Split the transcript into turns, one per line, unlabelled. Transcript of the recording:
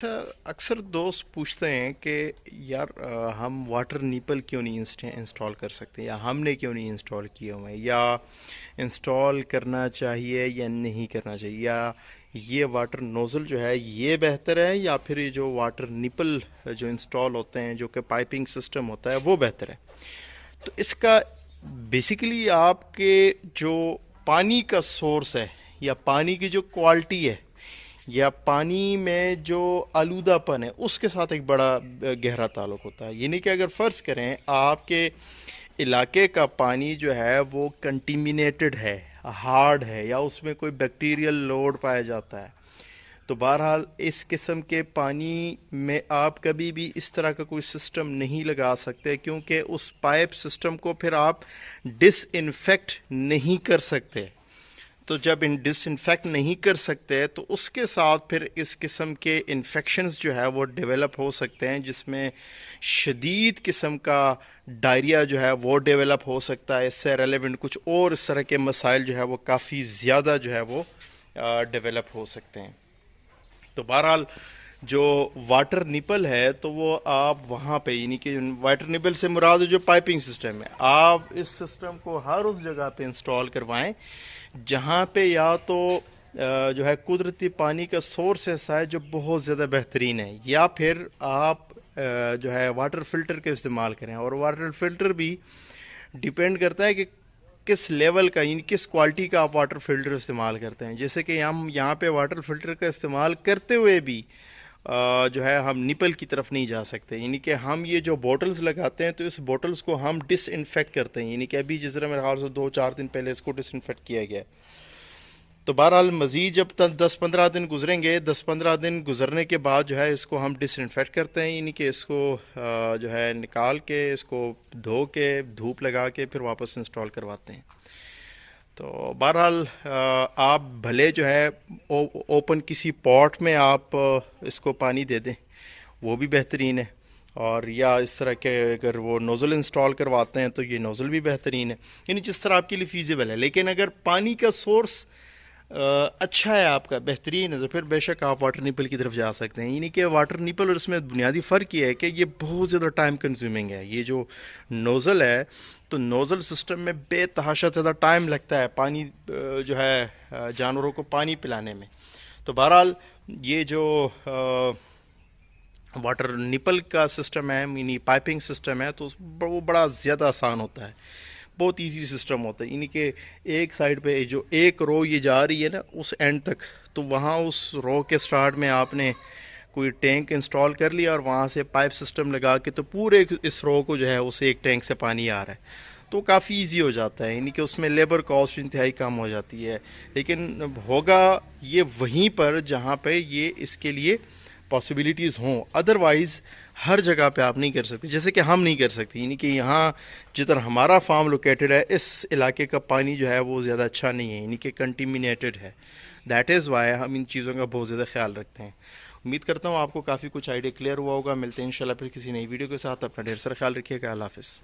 اکثر دوست پوچھتے ہیں کہ یار ہم واٹر نیپل کیوں نہیں انسٹال کر سکتے، یا ہم نے کیوں نہیں انسٹال کیے ہوئے ہیں، یا انسٹال کرنا چاہیے یا نہیں کرنا چاہیے، یا یہ واٹر نوزل جو ہے یہ بہتر ہے، یا پھر یہ جو واٹر نیپل جو انسٹال ہوتے ہیں جو کہ پائپنگ سسٹم ہوتا ہے وہ بہتر ہے۔ تو اس کا بیسیکلی آپ کے جو پانی کا سورس ہے، یا پانی کی جو کوالٹی ہے، یا پانی میں جو آلودہ پن ہے، اس کے ساتھ ایک بڑا گہرا تعلق ہوتا ہے۔ یعنی کہ اگر فرض کریں آپ کے علاقے کا پانی جو ہے وہ کنٹیمینیٹڈ ہے، ہارڈ ہے، یا اس میں کوئی بیکٹیریل لوڈ پایا جاتا ہے، تو بہرحال اس قسم کے پانی میں آپ کبھی بھی اس طرح کا کوئی سسٹم نہیں لگا سکتے، کیونکہ اس پائپ سسٹم کو پھر آپ ڈس انفیکٹ نہیں کر سکتے۔ تو جب ڈس انفیکٹ نہیں کر سکتے تو اس کے ساتھ پھر اس قسم کے انفیکشنز جو ہے وہ ڈیولپ ہو سکتے ہیں، جس میں شدید قسم کا ڈائریا جو ہے وہ ڈیولپ ہو سکتا ہے۔ اس سے ریلیونٹ کچھ اور اس طرح کے مسائل جو ہے وہ کافی زیادہ جو ہے وہ ڈیولپ ہو سکتے ہیں۔ تو بہرحال جو واٹر نیپل ہے تو وہ آپ وہاں پہ، یعنی کہ واٹر نیپل سے مراد جو پائپنگ سسٹم ہے، آپ اس سسٹم کو ہر اس جگہ پہ انسٹال کروائیں جہاں پہ یا تو جو ہے قدرتی پانی کا سورس ایسا ہے جو بہت زیادہ بہترین ہے، یا پھر آپ جو ہے واٹر فلٹر کا استعمال کریں۔ اور واٹر فلٹر بھی ڈیپینڈ کرتا ہے کہ کس لیول کا، یعنی کس کوالٹی کا آپ واٹر فلٹر استعمال کرتے ہیں۔ جیسے کہ ہم یہاں پہ واٹر فلٹر کا استعمال کرتے ہوئے بھی جو ہے ہم نیپل کی طرف نہیں جا سکتے، یعنی کہ ہم یہ جو بوٹلز لگاتے ہیں تو اس بوٹلز کو ہم ڈس انفیکٹ کرتے ہیں، یعنی کہ ابھی جس طرح میرے خیال سے 2-4 دن پہلے اس کو ڈس انفیکٹ کیا گیا ہے۔ تو بہرحال مزید جب تک 10-15 دن گزریں گے، 10-15 دن گزرنے کے بعد جو ہے اس کو ہم ڈس انفیکٹ کرتے ہیں، یعنی کہ اس کو جو ہے نکال کے، اس کو دھو کے، دھوپ لگا کے پھر واپس انسٹال کرواتے ہیں۔ تو بہرحال آپ بھلے جو ہے اوپن کسی پاٹ میں آپ اس کو پانی دے دیں، وہ بھی بہترین ہے، اور یا اس طرح کے اگر وہ نوزل انسٹال کرواتے ہیں تو یہ نوزل بھی بہترین ہے، یعنی جس طرح آپ کے لیے فیزیبل ہے۔ لیکن اگر پانی کا سورس اچھا ہے، آپ کا بہترین ہے، تو پھر بے شک آپ واٹر نیپل کی طرف جا سکتے ہیں۔ یعنی کہ واٹر نیپل اور اس میں بنیادی فرق یہ ہے کہ یہ بہت زیادہ ٹائم کنزیومنگ ہے۔ یہ جو نوزل ہے تو نوزل سسٹم میں بے تحاشا زیادہ ٹائم لگتا ہے پانی جو ہے جانوروں کو پانی پلانے میں۔ تو بہرحال یہ جو واٹر نیپل کا سسٹم ہے، یعنی پائپنگ سسٹم ہے، تو وہ بڑا زیادہ آسان ہوتا ہے، بہت ایزی سسٹم ہوتا ہے۔ یعنی کہ ایک سائڈ پہ جو ایک رو یہ جا رہی ہے نا اس اینڈ تک، تو وہاں اس رو کے سٹارٹ میں آپ نے کوئی ٹینک انسٹال کر لیا اور وہاں سے پائپ سسٹم لگا کے تو پورے اس رو کو جو ہے اس ایک ٹینک سے پانی آ رہا ہے، تو کافی ایزی ہو جاتا ہے۔ یعنی کہ اس میں لیبر کاسٹ انتہائی کم ہو جاتی ہے، لیکن ہوگا یہ وہیں پر جہاں پہ یہ اس کے لیے پاسبلٹیز ہوں، ادروائز ہر جگہ پہ آپ نہیں کر سکتے، جیسے کہ ہم نہیں کر سکتے۔ یعنی کہ یہاں جدھر ہمارا فارم لوکیٹڈ ہے اس علاقے کا پانی جو ہے وہ زیادہ اچھا نہیں ہے، یعنی کہ کنٹیمینیٹڈ ہے۔ دیٹ از وائی ہم ان چیزوں کا بہت زیادہ خیال رکھتے ہیں۔ امید کرتا ہوں آپ کو کافی کچھ آئیڈیا کلیئر ہوا ہوگا۔ ملتے ہیں انشاءاللہ پھر کسی نئی ویڈیو کے ساتھ۔ اپنا ڈھیر سارا خیال رکھیے گا۔ اللہ حافظ۔